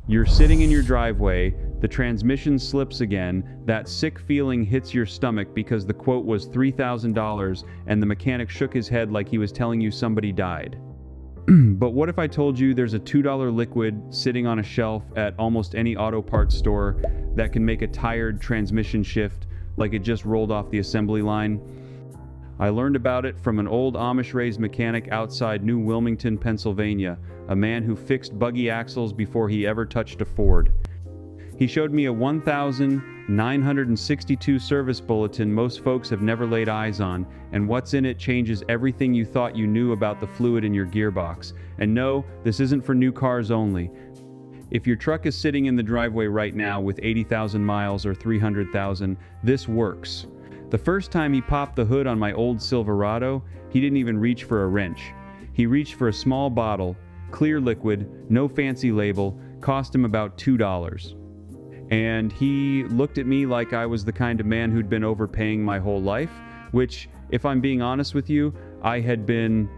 You're sitting in your driveway, the transmission slips again, that sick feeling hits your stomach because the quote was $3,000 and the mechanic shook his head like he was telling you somebody died. But what if I told you there's a $2 liquid sitting on a shelf at almost any auto parts store that can make a tired transmission shift like it just rolled off the assembly line? I learned about it from an old Amish-raised mechanic outside New Wilmington, Pennsylvania, a man who fixed buggy axles before he ever touched a Ford. He showed me a 1,962 service bulletin most folks have never laid eyes on, and what's in it changes everything you thought you knew about the fluid in your gearbox. And no, this isn't for new cars only. If your truck is sitting in the driveway right now with 80,000 miles or 300,000, this works. The first time he popped the hood on my old Silverado, he didn't even reach for a wrench. He reached for a small bottle, clear liquid, no fancy label, cost him about $2. And he looked at me like I was the kind of man who'd been overpaying my whole life, which, if I'm being honest with you, I had been.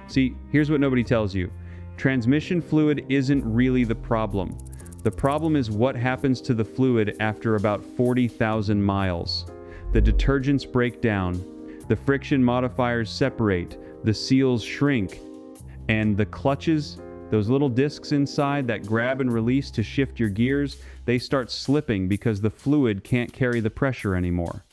See, here's what nobody tells you. Transmission fluid isn't really the problem. The problem is what happens to the fluid after about 40,000 miles. The detergents break down, the friction modifiers separate, the seals shrink, and the clutches, those little discs inside that grab and release to shift your gears, they start slipping because the fluid can't carry the pressure anymore.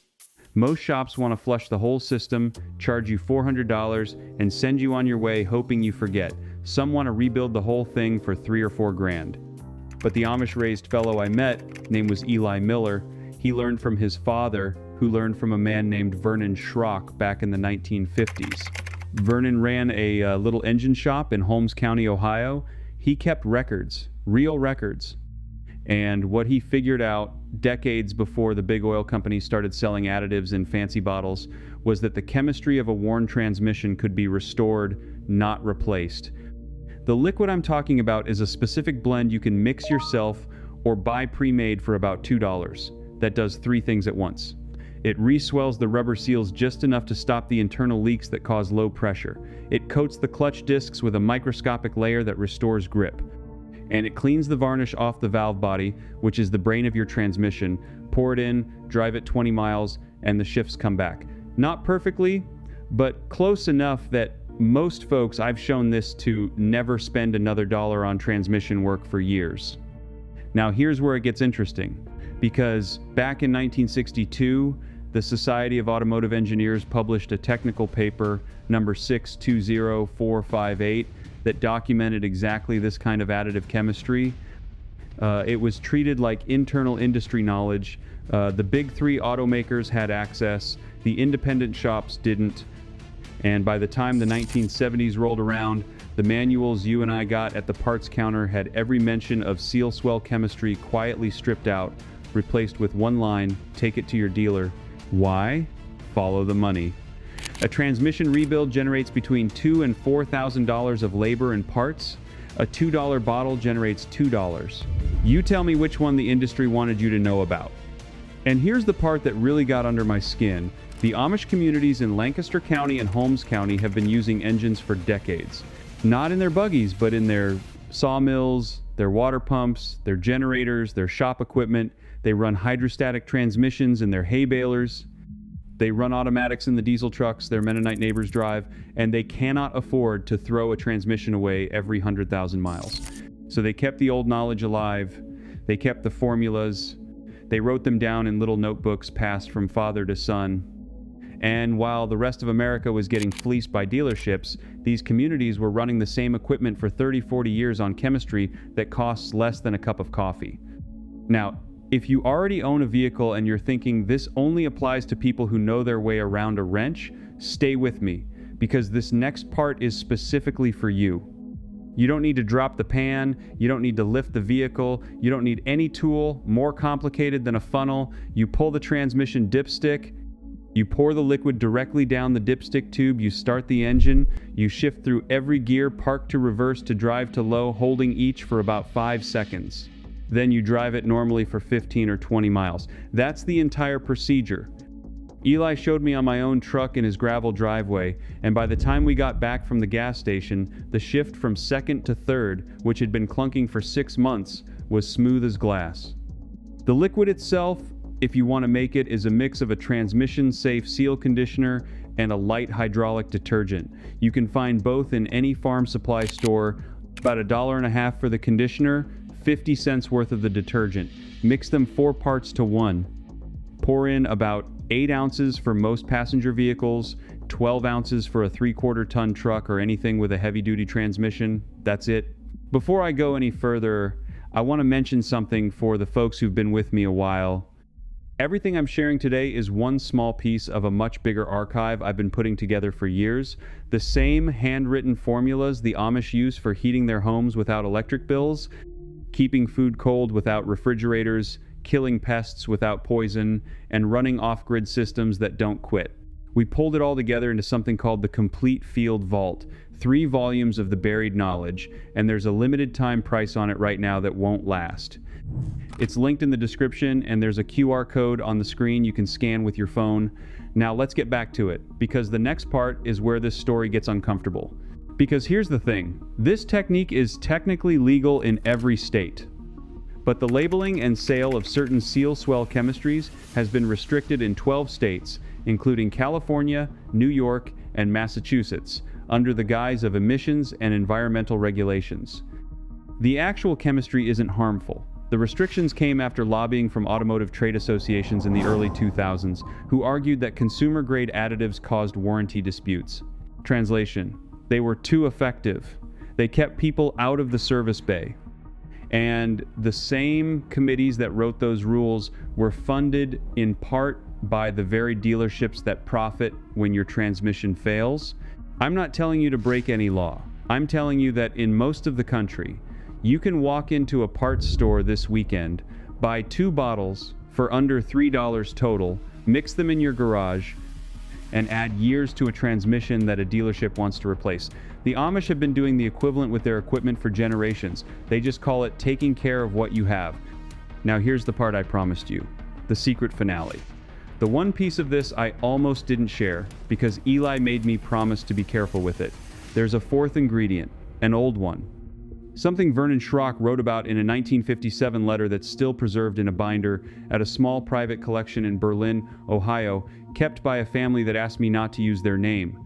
Most shops want to flush the whole system, charge you $400, and send you on your way hoping you forget. Some want to rebuild the whole thing for $3 or $4 grand. But the Amish-raised fellow I met, name was Eli Miller, he learned from his father, who learned from a man named Vernon Schrock back in the 1950s. Vernon ran a little engine shop in Holmes County, Ohio. He kept records, real records. And what he figured out decades before the big oil companies started selling additives in fancy bottles was that the chemistry of a worn transmission could be restored, not replaced. The liquid I'm talking about is a specific blend you can mix yourself or buy pre-made for about $2. That does 3 things at once. It reswells the rubber seals just enough to stop the internal leaks that cause low pressure. It coats the clutch discs with a microscopic layer that restores grip. And it cleans the varnish off the valve body, which is the brain of your transmission. Pour it in, drive it 20 miles, and the shifts come back. Not perfectly, but close enough that most folks I've shown this to never spend another dollar on transmission work for years. Now here's where it gets interesting, because back in 1962, the Society of Automotive Engineers published a technical paper, number 620458, that documented exactly this kind of additive chemistry. It was treated like internal industry knowledge. The big 3 automakers had access, the independent shops didn't. And by the time the 1970s rolled around, the manuals you and I got at the parts counter had every mention of seal-swell chemistry quietly stripped out, replaced with one line, take it to your dealer. Why? Follow the money. A transmission rebuild generates between $2,000 and $4,000 of labor and parts. A $2 bottle generates $2. You tell me which one the industry wanted you to know about. And here's the part that really got under my skin. The Amish communities in Lancaster County and Holmes County have been using engines for decades. Not in their buggies, but in their sawmills, their water pumps, their generators, their shop equipment. They run hydrostatic transmissions in their hay balers. They run automatics in the diesel trucks their Mennonite neighbors drive, and they cannot afford to throw a transmission away every 100,000 miles. So they kept the old knowledge alive. They kept the formulas. They wrote them down in little notebooks passed from father to son. And while the rest of America was getting fleeced by dealerships, these communities were running the same equipment for 30, 40 years on chemistry that costs less than a cup of coffee. Now, if you already own a vehicle and you're thinking this only applies to people who know their way around a wrench, stay with me, because this next part is specifically for you. You don't need to drop the pan, you don't need to lift the vehicle, you don't need any tool more complicated than a funnel. You pull the transmission dipstick, you pour the liquid directly down the dipstick tube, you start the engine, you shift through every gear, park to reverse to drive to low, holding each for about 5 seconds. Then you drive it normally for 15 or 20 miles. That's the entire procedure. Eli showed me on my own truck in his gravel driveway, and by the time we got back from the gas station, the shift from second to third, which had been clunking for 6 months, was smooth as glass. The liquid itself, if you want to make it, is a mix of a transmission-safe seal conditioner and a light hydraulic detergent. You can find both in any farm supply store. About $1.50 for the conditioner, 50 cents worth of the detergent. Mix them 4 parts to 1. Pour in about 8 ounces for most passenger vehicles, 12 ounces for a 3/4 ton truck or anything with a heavy-duty transmission. That's it. Before I go any further, I want to mention something for the folks who've been with me a while. Everything I'm sharing today is one small piece of a much bigger archive I've been putting together for years. The same handwritten formulas the Amish use for heating their homes without electric bills, keeping food cold without refrigerators, killing pests without poison, and running off-grid systems that don't quit. We pulled it all together into something called the Complete Field Vault, 3 volumes of the buried knowledge, and there's a limited time price on it right now that won't last. It's linked in the description, and there's a QR code on the screen you can scan with your phone. Now let's get back to it, because the next part is where this story gets uncomfortable. Because here's the thing, this technique is technically legal in every state, but the labeling and sale of certain seal-swell chemistries has been restricted in 12 states, including California, New York, and Massachusetts, under the guise of emissions and environmental regulations. The actual chemistry isn't harmful. The restrictions came after lobbying from automotive trade associations in the early 2000s, who argued that consumer-grade additives caused warranty disputes. Translation: they were too effective. They kept people out of the service bay. And the same committees that wrote those rules were funded in part by the very dealerships that profit when your transmission fails. I'm not telling you to break any law. I'm telling you that in most of the country, you can walk into a parts store this weekend, buy 2 bottles for under $3 total, mix them in your garage, and add years to a transmission that a dealership wants to replace. The Amish have been doing the equivalent with their equipment for generations. They just call it taking care of what you have. Now here's the part I promised you, the secret finale. The one piece of this I almost didn't share because Eli made me promise to be careful with it. There's a 4th ingredient, an old one. Something Vernon Schrock wrote about in a 1957 letter that's still preserved in a binder at a small private collection in Berlin, Ohio, kept by a family that asked me not to use their name.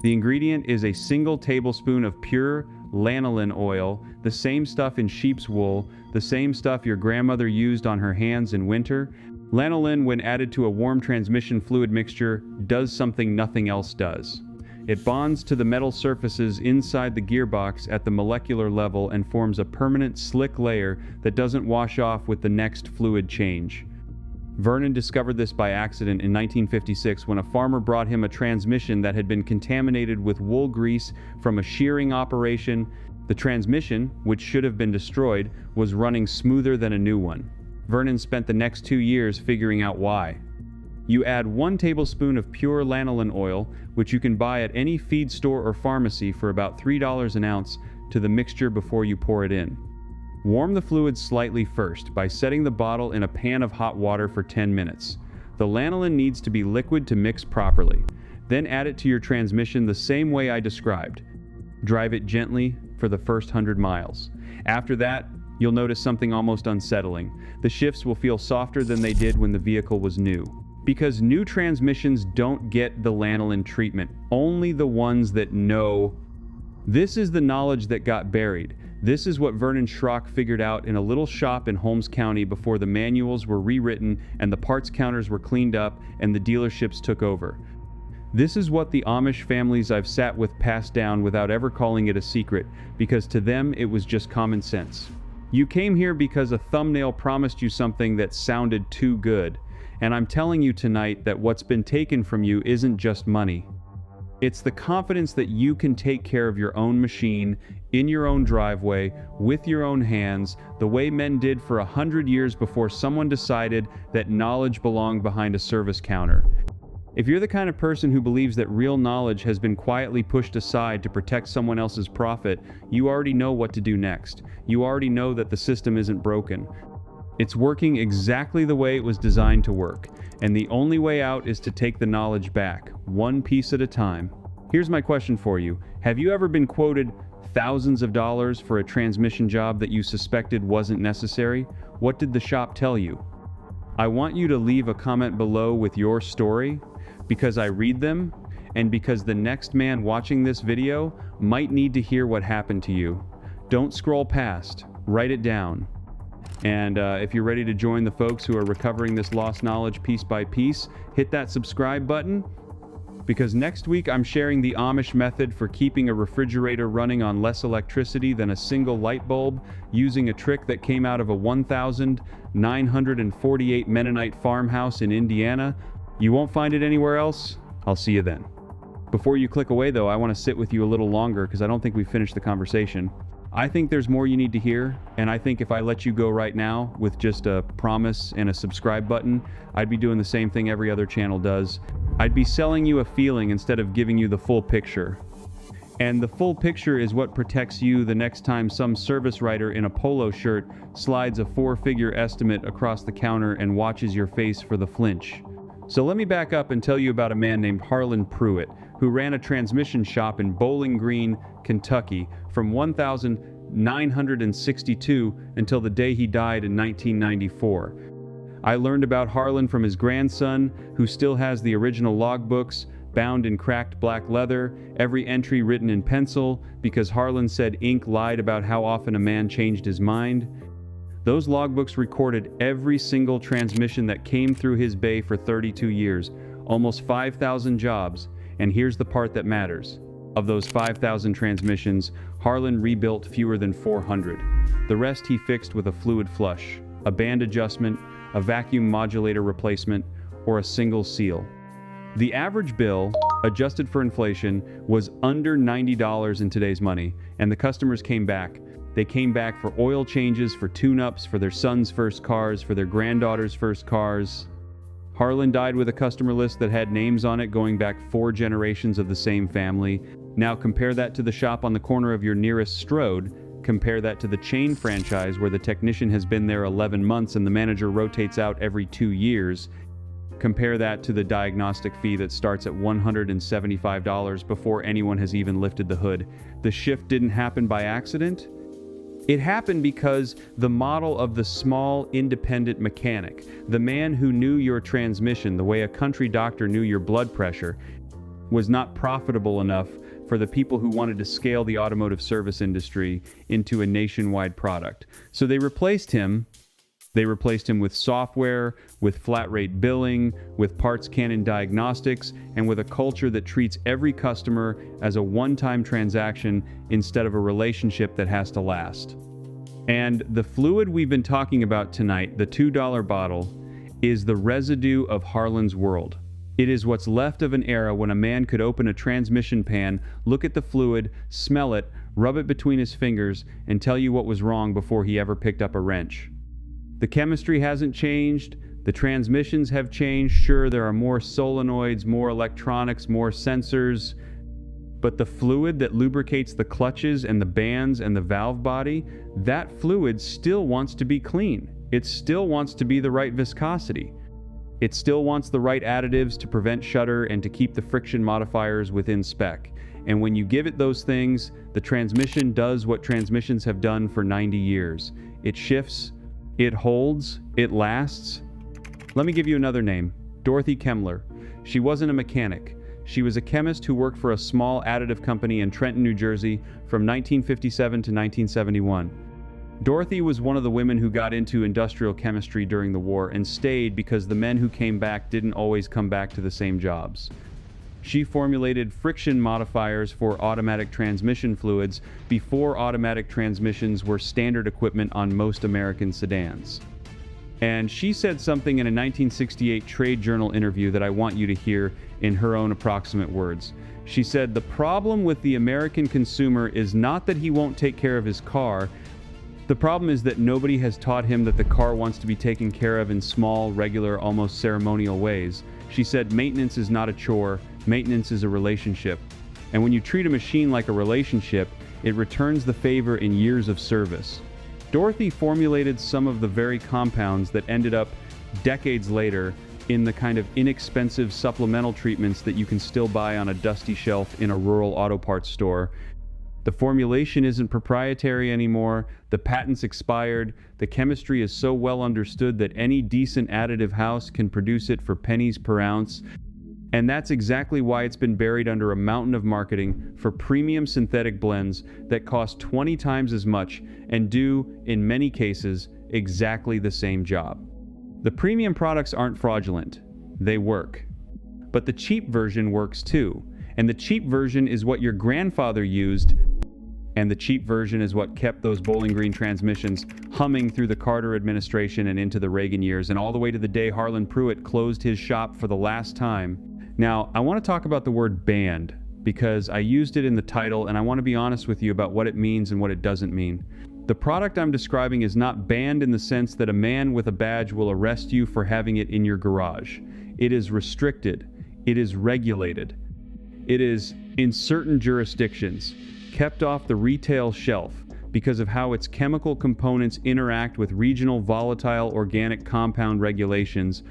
The ingredient is a single tablespoon of pure lanolin oil, the same stuff in sheep's wool, the same stuff your grandmother used on her hands in winter. Lanolin, when added to a warm transmission fluid mixture, does something nothing else does. It bonds to the metal surfaces inside the gearbox at the molecular level and forms a permanent slick layer that doesn't wash off with the next fluid change. Vernon discovered this by accident in 1956 when a farmer brought him a transmission that had been contaminated with wool grease from a shearing operation. The transmission, which should have been destroyed, was running smoother than a new one. Vernon spent the next 2 years figuring out why. You add 1 tablespoon of pure lanolin oil, which you can buy at any feed store or pharmacy for about $3 an ounce, to the mixture before you pour it in. Warm the fluid slightly first by setting the bottle in a pan of hot water for 10 minutes. The lanolin needs to be liquid to mix properly. Then add it to your transmission the same way I described. Drive it gently for the first 100 miles. After that, you'll notice something almost unsettling. The shifts will feel softer than they did when the vehicle was new. Because new transmissions don't get the lanolin treatment, only the ones that know. This is the knowledge that got buried. This is what Vernon Schrock figured out in a little shop in Holmes County before the manuals were rewritten and the parts counters were cleaned up and the dealerships took over. This is what the Amish families I've sat with passed down without ever calling it a secret, because to them it was just common sense. You came here because a thumbnail promised you something that sounded too good. And I'm telling you tonight that what's been taken from you isn't just money. It's the confidence that you can take care of your own machine, in your own driveway, with your own hands, the way men did for 100 years before someone decided that knowledge belonged behind a service counter. If you're the kind of person who believes that real knowledge has been quietly pushed aside to protect someone else's profit, you already know what to do next. You already know that the system isn't broken. It's working exactly the way it was designed to work, and the only way out is to take the knowledge back, one piece at a time. Here's my question for you. Have you ever been quoted thousands of dollars for a transmission job that you suspected wasn't necessary? What did the shop tell you? I want you to leave a comment below with your story, because I read them, and because the next man watching this video might need to hear what happened to you. Don't scroll past, write it down. And if you're ready to join the folks who are recovering this lost knowledge piece by piece, hit that subscribe button, because next week I'm sharing the Amish method for keeping a refrigerator running on less electricity than a single light bulb, using a trick that came out of a 1,948 Mennonite farmhouse in Indiana. You won't find it anywhere else. I'll see you then. Before you click away though, I want to sit with you a little longer because I don't think we've finished the conversation. I think there's more you need to hear, and I think if I let you go right now with just a promise and a subscribe button, I'd be doing the same thing every other channel does. I'd be selling you a feeling instead of giving you the full picture. And the full picture is what protects you the next time some service writer in a polo shirt slides a 4-figure estimate across the counter and watches your face for the flinch. So let me back up and tell you about a man named Harlan Pruitt, who ran a transmission shop in Bowling Green, Kentucky, from 1962 until the day he died in 1994. I learned about Harlan from his grandson, who still has the original logbooks, bound in cracked black leather, every entry written in pencil, because Harlan said ink lied about how often a man changed his mind. Those logbooks recorded every single transmission that came through his bay for 32 years, almost 5,000 jobs, and here's the part that matters. Of those 5,000 transmissions, Harlan rebuilt fewer than 400. The rest he fixed with a fluid flush, a band adjustment, a vacuum modulator replacement, or a single seal. The average bill, adjusted for inflation, was under $90 in today's money, and the customers came back. They came back for oil changes, for tune-ups, for their son's first cars, for their granddaughter's first cars. Harlan died with a customer list that had names on it going back 4 generations of the same family. Now compare that to the shop on the corner of your nearest Strode. Compare that to the chain franchise where the technician has been there 11 months and the manager rotates out every 2 years. Compare that to the diagnostic fee that starts at $175 before anyone has even lifted the hood. The shift didn't happen by accident. It happened because the model of the small, independent mechanic, the man who knew your transmission the way a country doctor knew your blood pressure, was not profitable enough for the people who wanted to scale the automotive service industry into a nationwide product. So they replaced him. They replaced him with software, with flat rate billing, with parts canon diagnostics, and with a culture that treats every customer as a one-time transaction instead of a relationship that has to last. And the fluid we've been talking about tonight, the $2 bottle, is the residue of Harlan's world. It is what's left of an era when a man could open a transmission pan, look at the fluid, smell it, rub it between his fingers, and tell you what was wrong before he ever picked up a wrench. The chemistry hasn't changed, the transmissions have changed. Sure, there are more solenoids, more electronics, more sensors, but the fluid that lubricates the clutches and the bands and the valve body, that fluid still wants to be clean. It still wants to be the right viscosity. It still wants the right additives to prevent shudder and to keep the friction modifiers within spec. And when you give it those things, the transmission does what transmissions have done for 90 years. It shifts, it holds, it lasts. Let me give you another name, Dorothy Kemmler. She wasn't a mechanic. She was a chemist who worked for a small additive company in Trenton, New Jersey from 1957 to 1971. Dorothy was one of the women who got into industrial chemistry during the war and stayed because the men who came back didn't always come back to the same jobs. She formulated friction modifiers for automatic transmission fluids before automatic transmissions were standard equipment on most American sedans. And she said something in a 1968 Trade Journal interview that I want you to hear in her own approximate words. She said, "The problem with the American consumer is not that he won't take care of his car. The problem is that nobody has taught him that the car wants to be taken care of in small, regular, almost ceremonial ways." She said, "Maintenance is not a chore. Maintenance is a relationship. And when you treat a machine like a relationship, it returns the favor in years of service." Dorothy formulated some of the very compounds that ended up decades later in the kind of inexpensive supplemental treatments that you can still buy on a dusty shelf in a rural auto parts store. The formulation isn't proprietary anymore, the patent's expired, the chemistry is so well understood that any decent additive house can produce it for pennies per ounce. And that's exactly why it's been buried under a mountain of marketing for premium synthetic blends that cost 20 times as much and do, in many cases, exactly the same job. The premium products aren't fraudulent. They work. But the cheap version works too. And the cheap version is what your grandfather used, and the cheap version is what kept those Bowling Green transmissions humming through the Carter administration and into the Reagan years, and all the way to the day Harlan Pruitt closed his shop for the last time. Now, I want to talk about the word banned, because I used it in the title, and I want to be honest with you about what it means and what it doesn't mean. The product I'm describing is not banned in the sense that a man with a badge will arrest you for having it in your garage. It is restricted. It is regulated. It is, in certain jurisdictions, kept off the retail shelf because of how its chemical components interact with regional volatile organic compound regulations,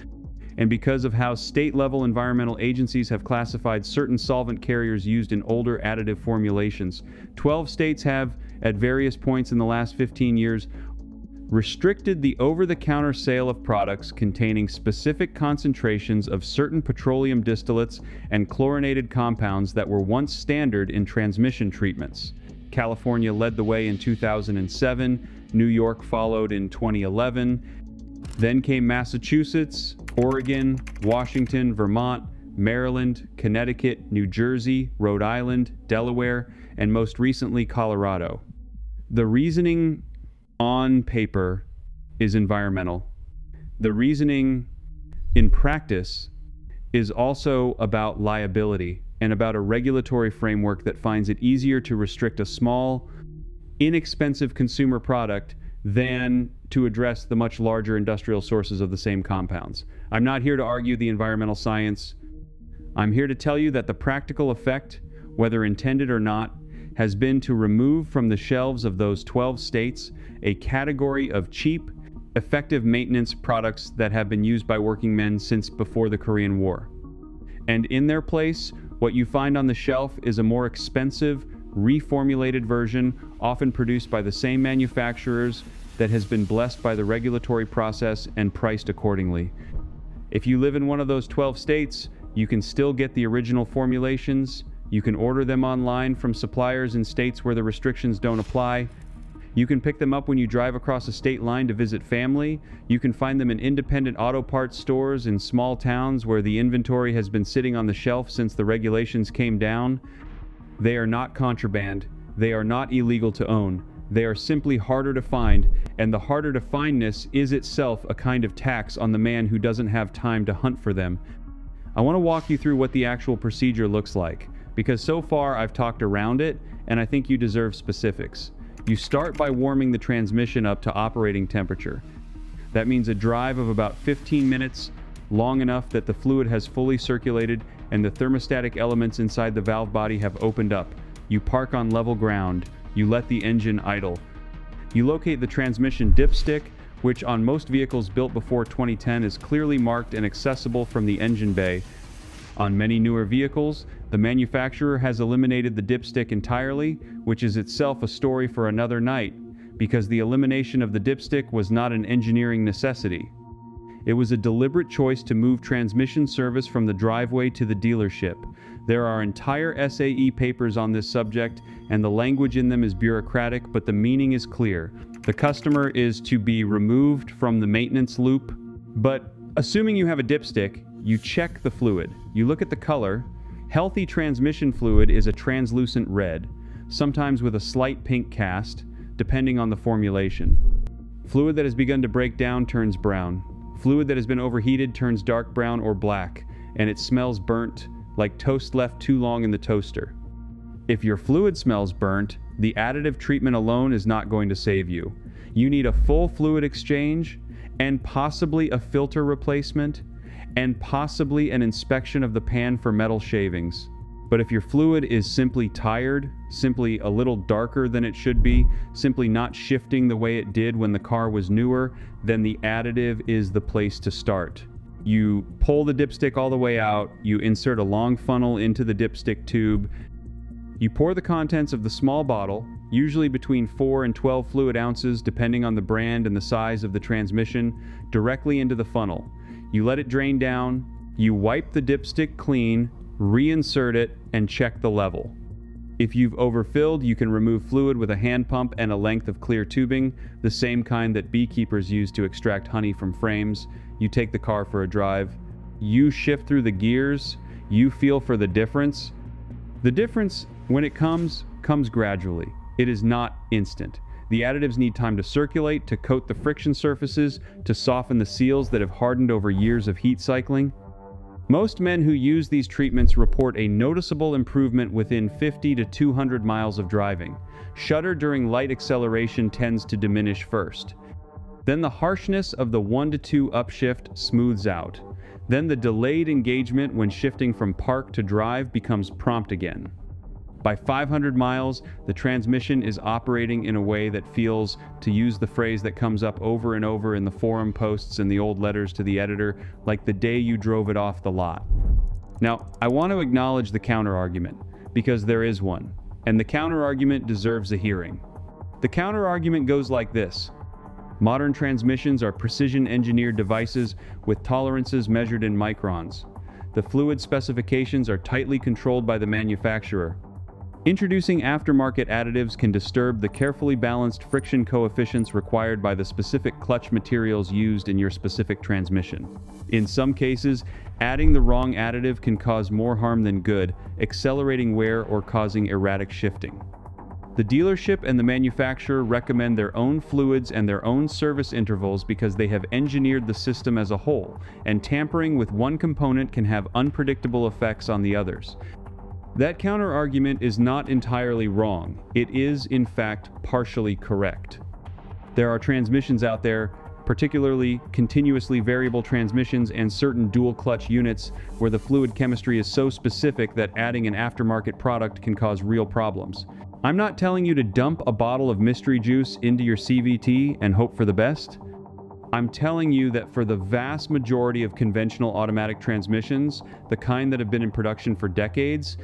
and because of how state-level environmental agencies have classified certain solvent carriers used in older additive formulations. 12 states have, at various points in the last 15 years, restricted the over-the-counter sale of products containing specific concentrations of certain petroleum distillates and chlorinated compounds that were once standard in transmission treatments. California led the way in 2007, New York followed in 2011, then came Massachusetts, Oregon, Washington, Vermont, Maryland, Connecticut, New Jersey, Rhode Island, Delaware, and most recently Colorado. The reasoning on paper is environmental. The reasoning in practice is also about liability and about a regulatory framework that finds it easier to restrict a small, inexpensive consumer product than to address the much larger industrial sources of the same compounds. I'm not here to argue the environmental science. I'm here to tell you that the practical effect, whether intended or not, has been to remove from the shelves of those 12 states a category of cheap, effective maintenance products that have been used by working men since before the Korean War. And in their place, what you find on the shelf is a more expensive, reformulated version, often produced by the same manufacturers, that has been blessed by the regulatory process and priced accordingly. If you live in one of those 12 states, you can still get the original formulations. You can order them online from suppliers in states where the restrictions don't apply. You can pick them up when you drive across a state line to visit family. You can find them in independent auto parts stores in small towns where the inventory has been sitting on the shelf since the regulations came down. They are not contraband. They are not illegal to own. They are simply harder to find, and the harder to findness is itself a kind of tax on the man who doesn't have time to hunt for them. I want to walk you through what the actual procedure looks like, because so far I've talked around it, and I think you deserve specifics. You start by warming the transmission up to operating temperature. That means a drive of about 15 minutes, long enough that the fluid has fully circulated and the thermostatic elements inside the valve body have opened up. You park on level ground. You let the engine idle. You locate the transmission dipstick, which on most vehicles built before 2010 is clearly marked and accessible from the engine bay. On many newer vehicles, the manufacturer has eliminated the dipstick entirely, which is itself a story for another night, because the elimination of the dipstick was not an engineering necessity. It was a deliberate choice to move transmission service from the driveway to the dealership. There are entire SAE papers on this subject, and the language in them is bureaucratic, but the meaning is clear. The customer is to be removed from the maintenance loop, but assuming you have a dipstick, you check the fluid. You look at the color. Healthy transmission fluid is a translucent red, sometimes with a slight pink cast, depending on the formulation. Fluid that has begun to break down turns brown. Fluid that has been overheated turns dark brown or black, and it smells burnt, like toast left too long in the toaster. If your fluid smells burnt, the additive treatment alone is not going to save you. You need a full fluid exchange, and possibly a filter replacement, and possibly an inspection of the pan for metal shavings. But if your fluid is simply tired, simply a little darker than it should be, simply not shifting the way it did when the car was newer, then the additive is the place to start. You pull the dipstick all the way out, you insert a long funnel into the dipstick tube, You pour the contents of the small bottle, usually between 4 and 12 fluid ounces depending on the brand and the size of the transmission, directly into the funnel. You let it drain down, you wipe the dipstick clean, reinsert it, and check the level. If you've overfilled, you can remove fluid with a hand pump and a length of clear tubing, the same kind that beekeepers use to extract honey from frames. You take the car for a drive. You shift through the gears. You feel for the difference. The difference, when it comes gradually. It is not instant. The additives need time to circulate, to coat the friction surfaces, to soften the seals that have hardened over years of heat cycling. Most men who use these treatments report a noticeable improvement within 50 to 200 miles of driving. Shudder during light acceleration tends to diminish first. Then the harshness of the 1 to 2 upshift smooths out. Then the delayed engagement when shifting from park to drive becomes prompt again. By 500 miles, the transmission is operating in a way that feels, to use the phrase that comes up over and over in the forum posts and the old letters to the editor, like the day you drove it off the lot. Now, I want to acknowledge the counter-argument, because there is one, and the counter-argument deserves a hearing. The counter-argument goes like this. Modern transmissions are precision-engineered devices with tolerances measured in microns. The fluid specifications are tightly controlled by the manufacturer. Introducing aftermarket additives can disturb the carefully balanced friction coefficients required by the specific clutch materials used in your specific transmission. In some cases, adding the wrong additive can cause more harm than good, accelerating wear or causing erratic shifting. The dealership and the manufacturer recommend their own fluids and their own service intervals because they have engineered the system as a whole, and tampering with one component can have unpredictable effects on the others. That counter-argument is not entirely wrong. It is, in fact, partially correct. There are transmissions out there, particularly continuously variable transmissions and certain dual-clutch units, where the fluid chemistry is so specific that adding an aftermarket product can cause real problems. I'm not telling you to dump a bottle of mystery juice into your CVT and hope for the best. I'm telling you that for the vast majority of conventional automatic transmissions, the kind that have been in production for decades,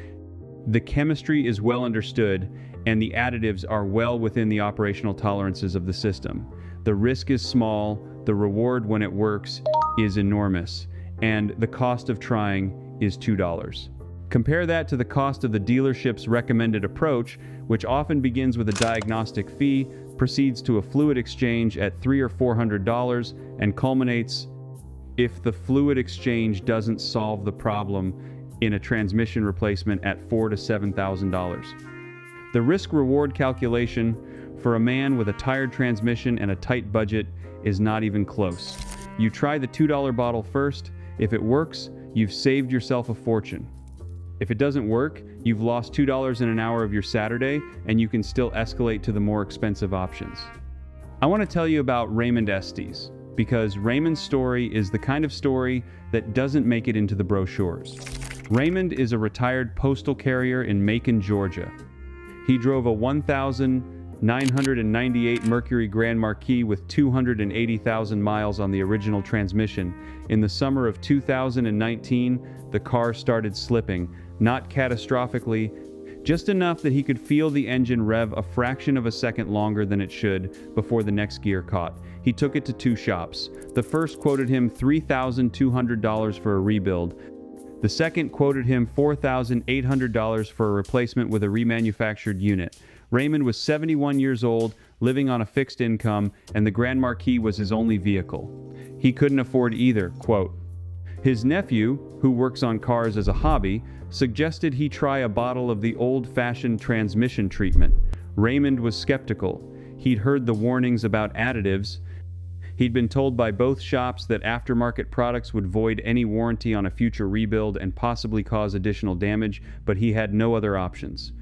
the chemistry is well understood and the additives are well within the operational tolerances of the system. The risk is small, the reward when it works is enormous, and the cost of trying is $2. Compare that to the cost of the dealership's recommended approach, which often begins with a diagnostic fee, proceeds to a fluid exchange at $300 or $400, and culminates, if the fluid exchange doesn't solve the problem, in a transmission replacement at $4,000 to $7,000. The risk-reward calculation for a man with a tired transmission and a tight budget is not even close. You try the $2 bottle first. If it works, you've saved yourself a fortune. If it doesn't work, you've lost $2 in an hour of your Saturday, and you can still escalate to the more expensive options. I want to tell you about Raymond Estes, because Raymond's story is the kind of story that doesn't make it into the brochures. Raymond is a retired postal carrier in Macon, Georgia. He drove a 1,998 Mercury Grand Marquis with 280,000 miles on the original transmission. In the summer of 2019, the car started slipping, not catastrophically, just enough that he could feel the engine rev a fraction of a second longer than it should before the next gear caught. He took it to 2 shops. The first quoted him $3,200 for a rebuild. The second quoted him $4,800 for a replacement with a remanufactured unit. Raymond was 71 years old, living on a fixed income, and the Grand Marquis was his only vehicle. He couldn't afford either, quote. His nephew, who works on cars as a hobby, suggested he try a bottle of the old-fashioned transmission treatment. Raymond was skeptical. He'd heard the warnings about additives. He'd been told by both shops that aftermarket products would void any warranty on a future rebuild and possibly cause additional damage, but he had no other options.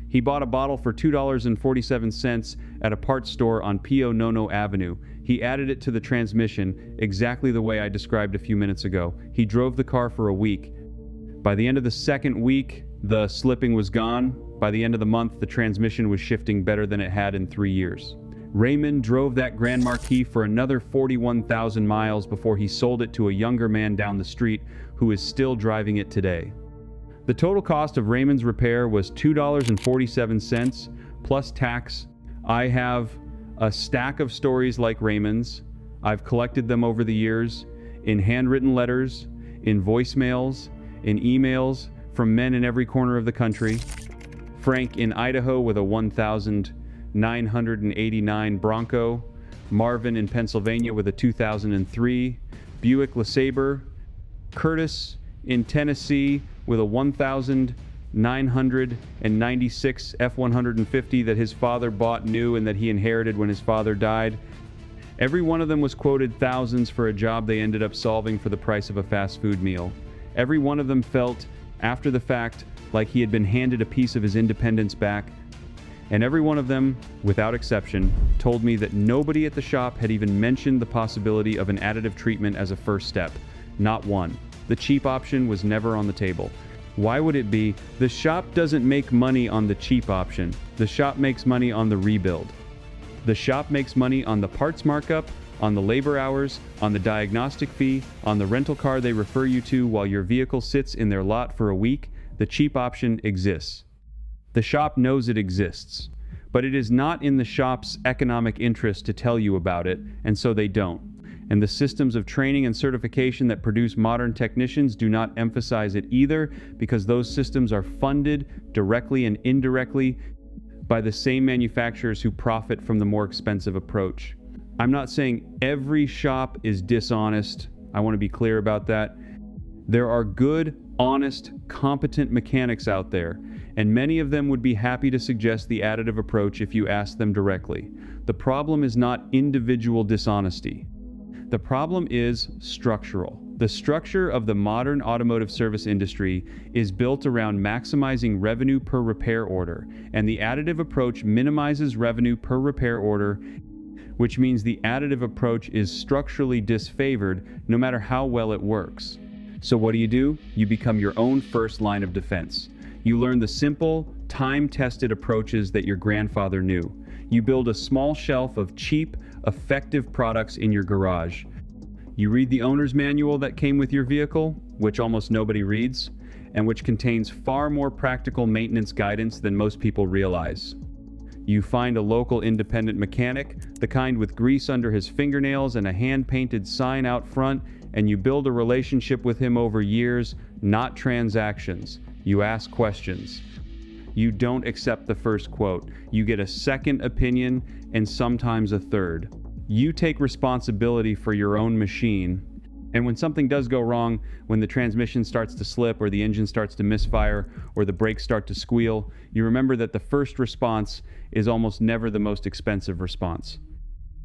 He bought a bottle for $2.47 at a parts store on Pio Nono Avenue. He added it to the transmission, exactly the way I described a few minutes ago. He drove the car for a week. By the end of the second week, the slipping was gone. By the end of the month, the transmission was shifting better than it had in 3 years. Raymond drove that Grand Marquis for another 41,000 miles before he sold it to a younger man down the street who is still driving it today. The total cost of Raymond's repair was $2.47 plus tax. I have a stack of stories like Raymond's. I've collected them over the years in handwritten letters, in voicemails, in emails from men in every corner of the country. Frank in Idaho with a 1989 Bronco, Marvin in Pennsylvania with a 2003 Buick LeSabre, Curtis in Tennessee with a 1996 F-150 that his father bought new and that he inherited when his father died. Every one of them was quoted thousands for a job they ended up solving for the price of a fast food meal. Every one of them felt, after the fact, like he had been handed a piece of his independence back. And every one of them, without exception, told me that nobody at the shop had even mentioned the possibility of an additive treatment as a first step. Not one. The cheap option was never on the table. Why would it be? The shop doesn't make money on the cheap option. The shop makes money on the rebuild. The shop makes money on the parts markup, on the labor hours, on the diagnostic fee, on the rental car they refer you to while your vehicle sits in their lot for a week. The cheap option exists. The shop knows it exists, but it is not in the shop's economic interest to tell you about it, and so they don't. And the systems of training and certification that produce modern technicians do not emphasize it either, because those systems are funded directly and indirectly by the same manufacturers who profit from the more expensive approach. I'm not saying every shop is dishonest. I want to be clear about that. There are good, honest, competent mechanics out there, and many of them would be happy to suggest the additive approach if you ask them directly. The problem is not individual dishonesty. The problem is structural. The structure of the modern automotive service industry is built around maximizing revenue per repair order, and the additive approach minimizes revenue per repair order, which means the additive approach is structurally disfavored no matter how well it works. So what do? You become your own first line of defense. You learn the simple, time-tested approaches that your grandfather knew. You build a small shelf of cheap, effective products in your garage. You read the owner's manual that came with your vehicle, which almost nobody reads, and which contains far more practical maintenance guidance than most people realize. You find a local independent mechanic, the kind with grease under his fingernails and a hand-painted sign out front, and you build a relationship with him over years, not transactions. You ask questions. You don't accept the first quote. You get a second opinion and sometimes a third. You take responsibility for your own machine. And when something does go wrong, when the transmission starts to slip or the engine starts to misfire or the brakes start to squeal, you remember that the first response is almost never the most expensive response.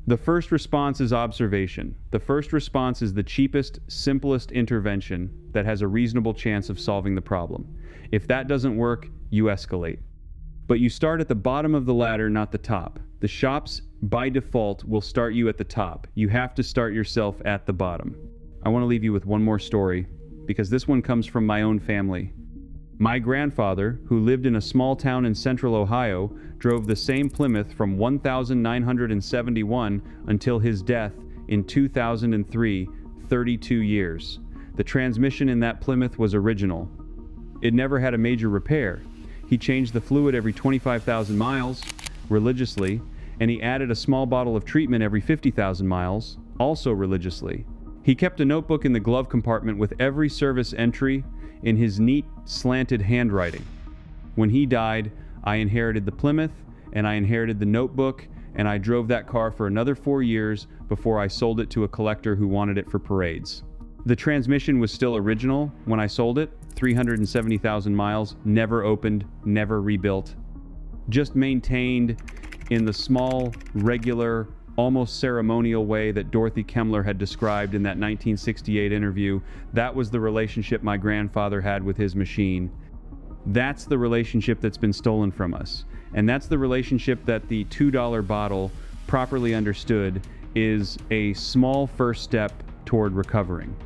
The first response is observation. The first response is the cheapest, simplest intervention that has a reasonable chance of solving the problem. If that doesn't work, you escalate. But you start at the bottom of the ladder, not the top. The shops, by default, will start you at the top. You have to start yourself at the bottom. I want to leave you with one more story, because this one comes from my own family. My grandfather, who lived in a small town in central Ohio, drove the same Plymouth from 1971 until his death in 2003, 32 years. The transmission in that Plymouth was original. It never had a major repair. He changed the fluid every 25,000 miles, religiously, and he added a small bottle of treatment every 50,000 miles, also religiously. He kept a notebook in the glove compartment with every service entry in his neat, slanted handwriting. When he died, I inherited the Plymouth, and I inherited the notebook, and I drove that car for another 4 years before I sold it to a collector who wanted it for parades. The transmission was still original when I sold it, 370,000 miles, never opened, never rebuilt. Just maintained in the small, regular, almost ceremonial way that Dorothy Kemmler had described in that 1968 interview. That was the relationship my grandfather had with his machine. That's the relationship that's been stolen from us. And that's the relationship that the $2 bottle, properly understood, is a small first step toward recovering.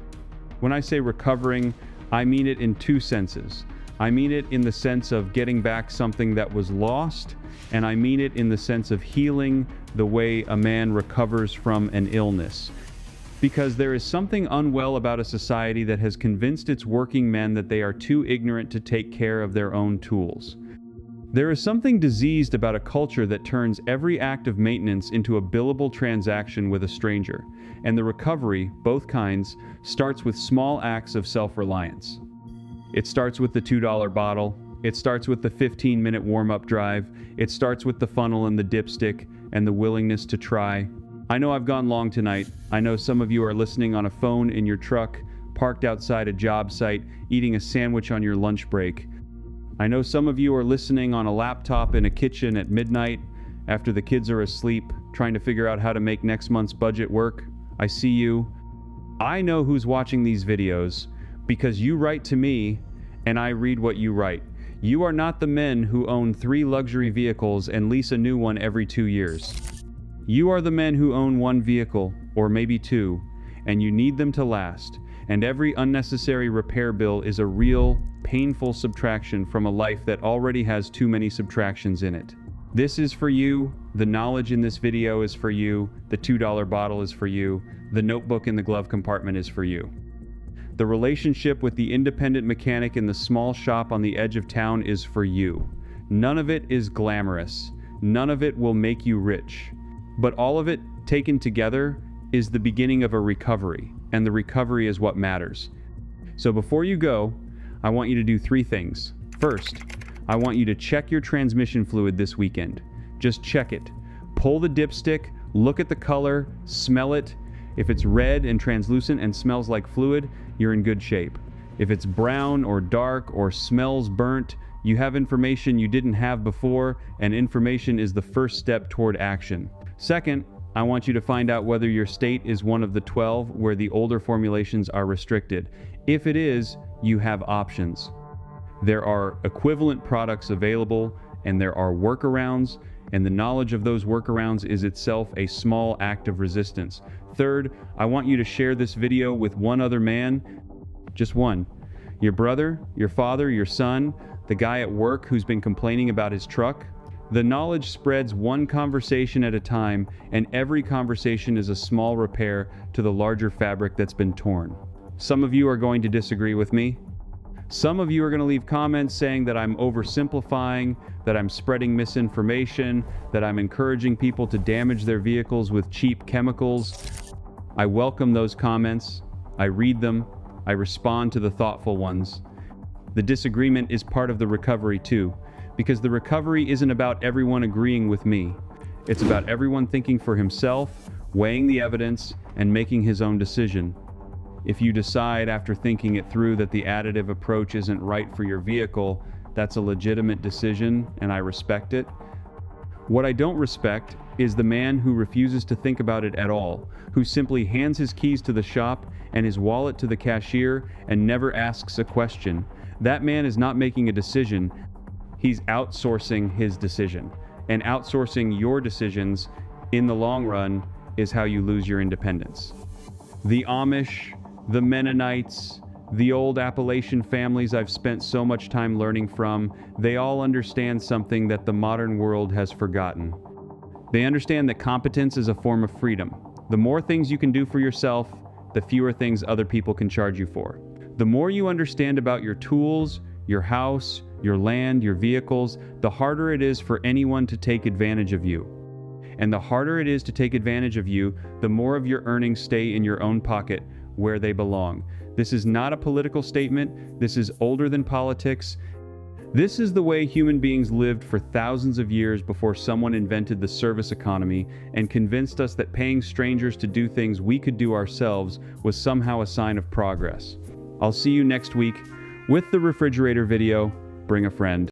When I say recovering, I mean it in two senses. I mean it in the sense of getting back something that was lost, and I mean it in the sense of healing the way a man recovers from an illness. Because there is something unwell about a society that has convinced its working men that they are too ignorant to take care of their own tools. There is something diseased about a culture that turns every act of maintenance into a billable transaction with a stranger, and the recovery, both kinds, starts with small acts of self-reliance. It starts with the $2 bottle, it starts with the 15-minute warm-up drive, it starts with the funnel and the dipstick, and the willingness to try. I know I've gone long tonight. I know some of you are listening on a phone in your truck, parked outside a job site, eating a sandwich on your lunch break. I know some of you are listening on a laptop in a kitchen at midnight, after the kids are asleep, trying to figure out how to make next month's budget work. I see you. I know who's watching these videos, because you write to me, and I read what you write. You are not the men who own 3 luxury vehicles and lease a new one every 2 years. You are the men who own 1 vehicle, or maybe 2, and you need them to last, and every unnecessary repair bill is a real, painful subtraction from a life that already has too many subtractions in it. This is for you, the knowledge in this video is for you, the $2 bottle is for you, the notebook in the glove compartment is for you. The relationship with the independent mechanic in the small shop on the edge of town is for you. None of it is glamorous. None of it will make you rich. But all of it, taken together, is the beginning of a recovery, and the recovery is what matters. So before you go, I want you to do 3 things. First, I want you to check your transmission fluid this weekend. Just check it. Pull the dipstick, look at the color, smell it. If it's red and translucent and smells like fluid, you're in good shape. If it's brown or dark or smells burnt, you have information you didn't have before, and information is the first step toward action. Second, I want you to find out whether your state is one of the 12 where the older formulations are restricted. If it is, you have options. There are equivalent products available, and there are workarounds, and the knowledge of those workarounds is itself a small act of resistance. Third, I want you to share this video with one other man, just one. Your brother, your father, your son, the guy at work who's been complaining about his truck. The knowledge spreads one conversation at a time, and every conversation is a small repair to the larger fabric that's been torn. Some of you are going to disagree with me. Some of you are going to leave comments saying that I'm oversimplifying, that I'm spreading misinformation, that I'm encouraging people to damage their vehicles with cheap chemicals. I welcome those comments. I read them. I respond to the thoughtful ones. The disagreement is part of the recovery too. Because the recovery isn't about everyone agreeing with me. It's about everyone thinking for himself, weighing the evidence, and making his own decision. If you decide after thinking it through that the additive approach isn't right for your vehicle, that's a legitimate decision, and I respect it. What I don't respect is the man who refuses to think about it at all, who simply hands his keys to the shop and his wallet to the cashier and never asks a question. That man is not making a decision. He's outsourcing his decision, and outsourcing your decisions in the long run is how you lose your independence. The Amish, the Mennonites, the old Appalachian families I've spent so much time learning from, they all understand something that the modern world has forgotten. They understand that competence is a form of freedom. The more things you can do for yourself, the fewer things other people can charge you for. The more you understand about your tools, your house, your land, your vehicles, the harder it is for anyone to take advantage of you. And the harder it is to take advantage of you, the more of your earnings stay in your own pocket where they belong. This is not a political statement. This is older than politics. This is the way human beings lived for thousands of years before someone invented the service economy and convinced us that paying strangers to do things we could do ourselves was somehow a sign of progress. I'll see you next week with the refrigerator video. Bring a friend.